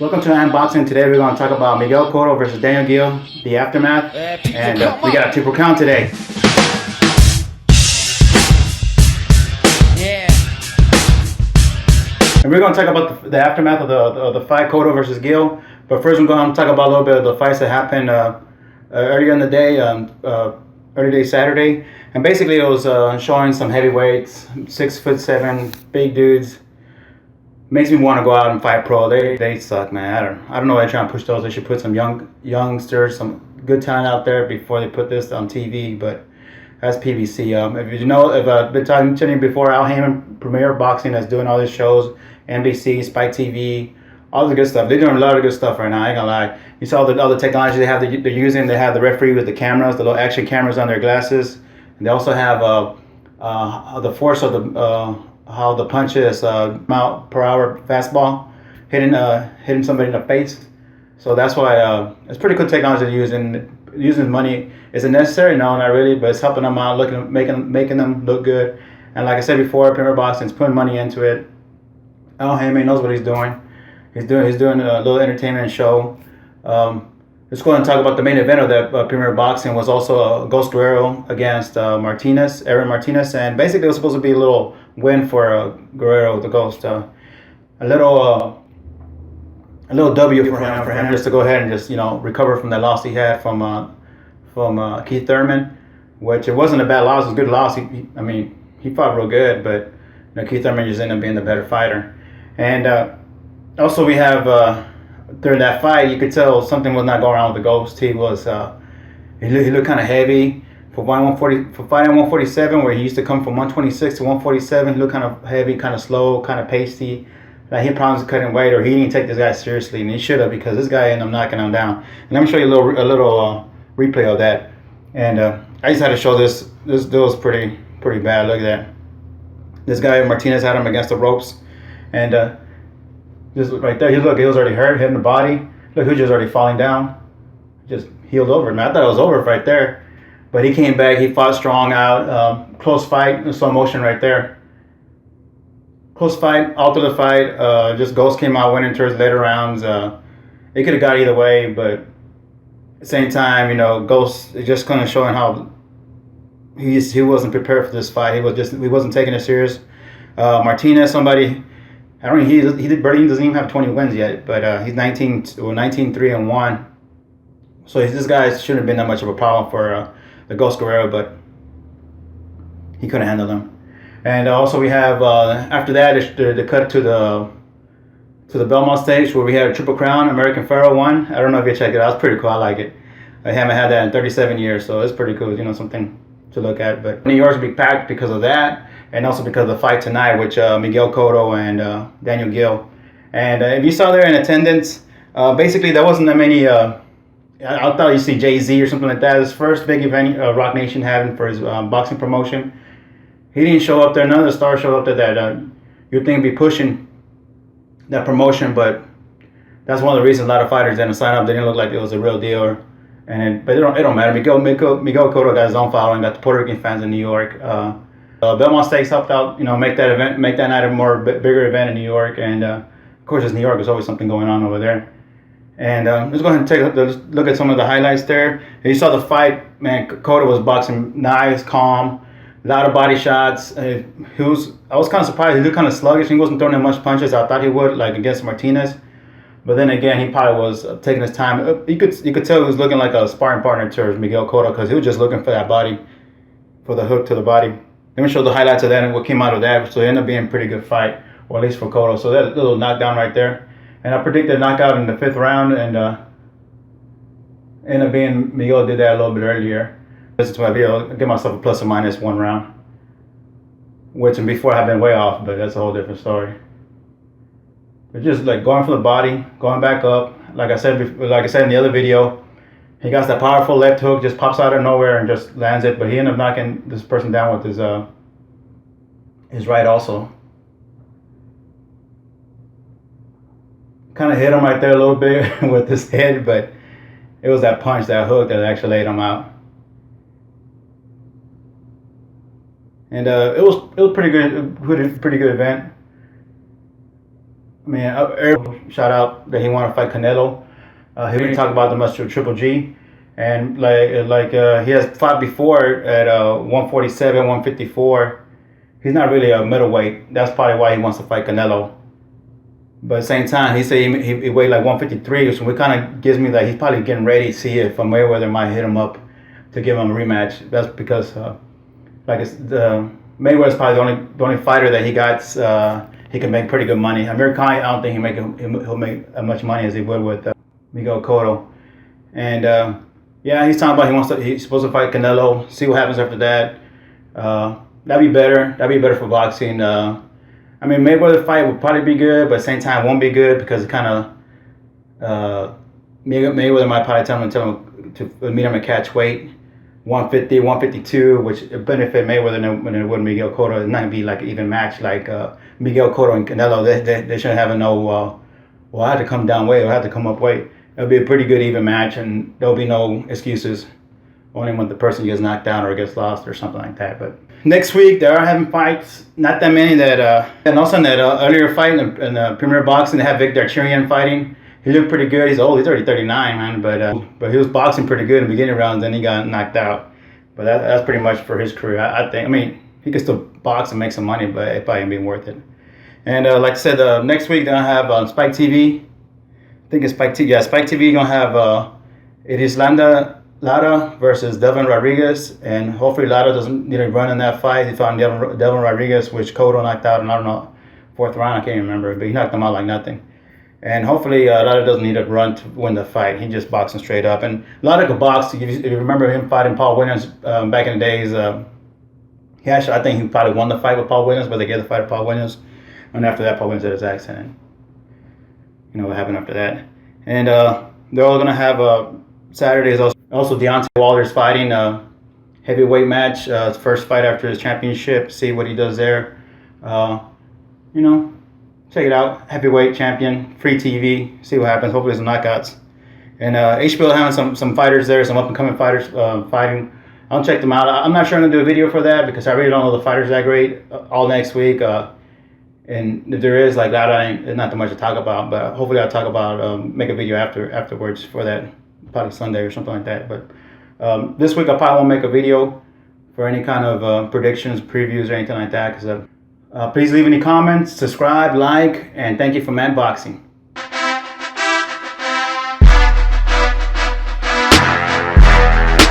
Welcome to Unboxing. Today we're going to talk about Miguel Cotto versus Daniel Geale, the aftermath. And we got a triple crown today. Yeah. And we're going to talk about the aftermath of the fight, Cotto versus Geale. But first, we're going to talk about a little bit of the fights that happened earlier in the day, early day Saturday. And basically, it was showing some heavyweights, 6'7", big dudes. Makes me want to go out and fight pro. They suck, man. I don't know why they're trying to push those. They should put some youngsters, some good talent out there before they put this on TV. But that's PBC. If you know, if I've been talking to you before, Al Heyman, Premier Boxing, that's doing all these shows, NBC, Spike TV, all the good stuff. They're doing a lot of good stuff right now. I ain't gonna lie. You saw all the technology they're using. They have the referee with the cameras, the little action cameras on their glasses. And they also have the force of the how the punches mile per hour fastball hitting somebody in the face. So that's why it's pretty good technology to use. And using money isn't necessary, no, not really, but it's helping them out, making them look good. And like I said before, Premier Boxing's putting money into it. Al Heyman knows what he's doing. He's doing a little entertainment show. Let's go ahead and talk about the main event of that Premier Boxing. Was also a Ghost Guerrero against Aaron Martinez, and basically it was supposed to be a little win for Guerrero, the Ghost. A little W for him, just to go ahead and just recover from that loss he had from Keith Thurman, which it wasn't a bad loss. It was a good loss. He fought real good, but Keith Thurman just ended up being the better fighter. And also we have. During that fight, you could tell something was not going on with the Ghost. He looked kind of heavy for fighting 147, where he used to come from 126 to 147. He looked kind of heavy, kind of slow, kind of pasty. Like he had problems cutting weight, or he didn't take this guy seriously, and he should have, because this guy ended up knocking him down. And let me show you a little replay of that. And I just had to show this. This was pretty bad. Look at that. This guy Martinez had him against the ropes, and. Just right there, he was already hurt, hit in the body. Look, he was just already falling down. Just healed over. Man, I thought it was over right there. But he came back, he fought strong out. Close fight, slow motion right there. Close fight, all through the fight. Just Ghost came out winning towards later rounds. It could have got either way, but at the same time, Ghost is just kind of showing how he wasn't prepared for this fight. He wasn't taking it serious. Martinez, somebody. He doesn't even have 20 wins yet, but he's 19-3-1. So this guy shouldn't have been that much of a problem for the Ghost Guerrero, but he couldn't handle them. And also we have after that the cut to the Belmont stage, where we had a Triple Crown. American Pharaoh won. I don't know if you checked it out. It's pretty cool. I like it. I haven't had that in 37 years, so it's pretty cool. Something to look at. But New York's will be packed because of that. And also because of the fight tonight, which Miguel Cotto and Daniel Geale. And if you saw there in attendance, basically there wasn't that many. I thought you'd see Jay-Z or something like that. His first big event Rock Nation having for his boxing promotion. He didn't show up there. None of the stars showed up there that you'd think would be pushing that promotion. But that's one of the reasons a lot of fighters didn't sign up. They didn't look like it was a real deal. But it don't matter. Miguel Cotto got his own following. Got the Puerto Rican fans in New York. Belmont Stakes helped out, make that night a bigger event in New York, and of course, it's New York. There's always something going on over there. And let's go ahead and take a look at some of the highlights there. You saw the fight, man. Cotto was boxing nice, calm, a lot of body shots. I was kind of surprised. He looked kind of sluggish. He wasn't throwing in much punches. I thought he would, like against Martinez. But then again, he probably was taking his time. You could tell he was looking like a sparring partner to Miguel Cotto, because he was just looking for that body, for the hook to the body. Let me show the highlights of that and what came out of that. So it ended up being a pretty good fight, or at least for Cotto. So that little knockdown right there. And I predicted a knockout in the 5th round, and ended up being Miguel did that a little bit earlier. Listen to my video, I'll give myself a plus or minus 1 round. Which, and before I've been way off, but that's a whole different story. But just like going for the body, going back up. Like I said in the other video, he got that powerful left hook, just pops out of nowhere and just lands it. But he ended up knocking this person down with his right also. Kind of hit him right there a little bit with his head, but it was that punch, that hook, that actually laid him out. And it was pretty good event. I mean, shout out that he wanted to fight Canelo. He didn't talk about the much to Triple G, and he has fought before at 147, 154. He's not really a middleweight. That's probably why he wants to fight Canelo. But at the same time, he said he weighed like 153, so it kind of gives me that he's probably getting ready to see if Mayweather might hit him up to give him a rematch. That's because Mayweather's probably the only fighter that he got. He can make pretty good money. Amir Khan, I don't think he'll make as much money as he would with Miguel Cotto. And yeah, he's talking about he's supposed to fight Canelo. See what happens after that. That'd be better. That'd be better for boxing. I mean, Mayweather fight would probably be good, but at the same time won't be good because it kind of Mayweather might probably tell him to meet him at catch weight, 150, 152, which would benefit Mayweather than it would Miguel Cotto. It's not gonna be like an even match like Miguel Cotto and Canelo. They shouldn't have well, I had to come down weight or I had to come up weight. It'll be a pretty good even match, and there'll be no excuses. Only when the person gets knocked down or gets lost or something like that. But next week they are having fights. Not that many that. And also in that earlier fight in the Premier Boxing, they have Victor Chirian fighting. He looked pretty good. He's old. He's already 39, man. But he was boxing pretty good in the beginning rounds. Then he got knocked out. But that's pretty much for his career. I think. I mean, he could still box and make some money, but it probably ain't be worth it. And like I said, next week they're gonna have Spike TV. I think it's Spike TV. Yeah, Spike TV gonna have it is Lara versus Devin Rodriguez, and hopefully Lara doesn't need to run in that fight. He found Devin Rodriguez, which Cotto knocked out, and I don't know, fourth round, I can't remember, but he knocked him out like nothing. And hopefully Lara doesn't need to run to win the fight. He just boxing straight up. And Lara could box. If you remember him fighting Paul Williams back in the days, I think he probably won the fight with Paul Williams, but they gave the fight to Paul Williams. And after that, Paul Williams had his accident. You know what happened after that. And they're all going to have Saturday is also Deontay Wilder's fighting heavyweight match. His first fight after his championship. See what he does there. Check it out. Heavyweight champion, free TV. See what happens. Hopefully some knockouts. And HBO having some fighters there, some up and coming fighters fighting. I'll check them out. I'm not sure I'm gonna do a video for that because I really don't know the fighters that great. All next week. And if there is like that, there's not that much to talk about. But hopefully I'll talk about make a video afterwards for that. Probably Sunday or something like that. But this week I probably won't make a video for any kind of predictions, previews, or anything like that. Because please leave any comments, subscribe, like, and thank you for Man Boxing.